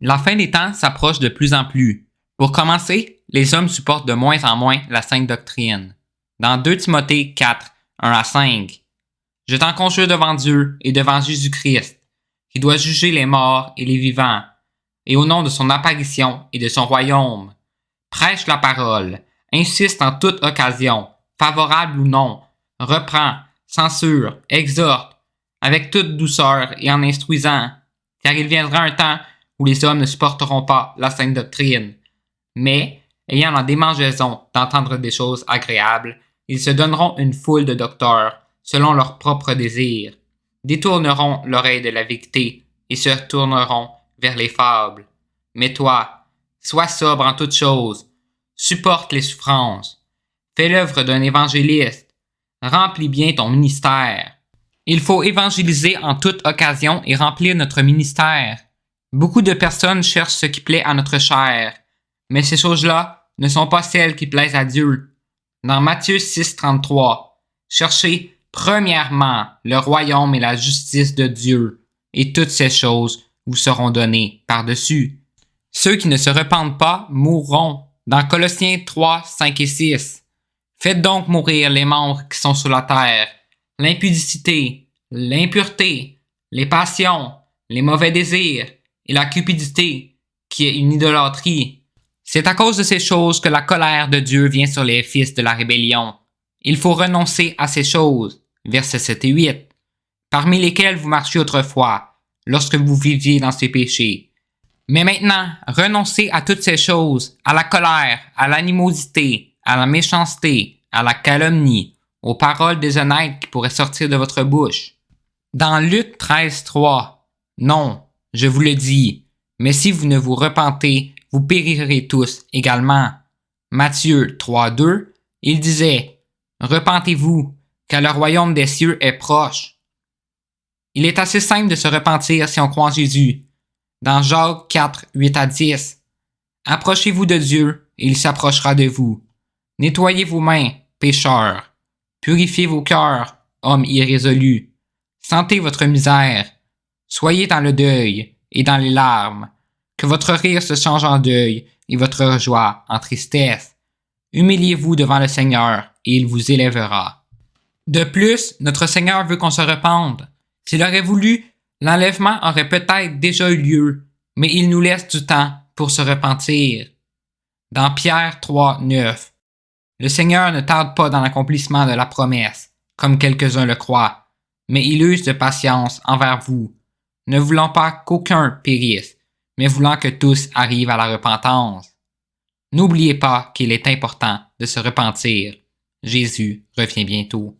La fin des temps s'approche de plus en plus. Pour commencer, les hommes supportent de moins en moins la sainte doctrine. Dans 2 Timothée 4, 1 à 5, « Je t'en conjure devant Dieu et devant Jésus-Christ, qui doit juger les morts et les vivants, et au nom de son apparition et de son royaume. Prêche la parole, insiste en toute occasion, favorable ou non, reprend, censure, exhorte, avec toute douceur et en instruisant, car il viendra un temps où les hommes ne supporteront pas la sainte doctrine, mais, ayant la démangeaison d'entendre des choses agréables, ils se donneront une foule de docteurs, selon leurs propres désirs, détourneront l'oreille de la vérité et se retourneront vers les fables. Mais toi, sois sobre en toutes choses, supporte les souffrances, fais l'œuvre d'un évangéliste, remplis bien ton ministère. Il faut évangéliser en toute occasion et remplir notre ministère. Beaucoup de personnes cherchent ce qui plaît à notre chair, mais ces choses-là ne sont pas celles qui plaisent à Dieu. Dans Matthieu 6, 33, cherchez premièrement le royaume et la justice de Dieu, et toutes ces choses vous seront données par-dessus. Ceux qui ne se repentent pas mourront. Dans Colossiens 3, 5 et 6, faites donc mourir les membres qui sont sur la terre, l'impudicité, l'impureté, les passions, les mauvais désirs et la cupidité, qui est une idolâtrie. C'est à cause de ces choses que la colère de Dieu vient sur les fils de la rébellion. Il faut renoncer à ces choses, versets 7 et 8, parmi lesquelles vous marchiez autrefois, lorsque vous viviez dans ces péchés. Mais maintenant, renoncez à toutes ces choses, à la colère, à l'animosité, à la méchanceté, à la calomnie, aux paroles déshonnêtes qui pourraient sortir de votre bouche. Dans Luc 13, 3, non, je vous le dis, mais si vous ne vous repentez, vous périrez tous également. Matthieu 3, 2, il disait, repentez-vous, car le royaume des cieux est proche. Il est assez simple de se repentir si on croit en Jésus. Dans Jacques 4, 8 à 10, approchez-vous de Dieu et il s'approchera de vous. Nettoyez vos mains, pécheurs. Purifiez vos cœurs, hommes irrésolus. Sentez votre misère. Soyez dans le deuil et dans les larmes. Que votre rire se change en deuil et votre joie en tristesse. Humiliez-vous devant le Seigneur et il vous élèvera. De plus, notre Seigneur veut qu'on se repente. S'il aurait voulu, l'enlèvement aurait peut-être déjà eu lieu, mais il nous laisse du temps pour se repentir. Dans Pierre 3, 9, le Seigneur ne tarde pas dans l'accomplissement de la promesse, comme quelques-uns le croient, mais il use de patience envers vous, ne voulant pas qu'aucun périsse, mais voulant que tous arrivent à la repentance. N'oubliez pas qu'il est important de se repentir. Jésus revient bientôt.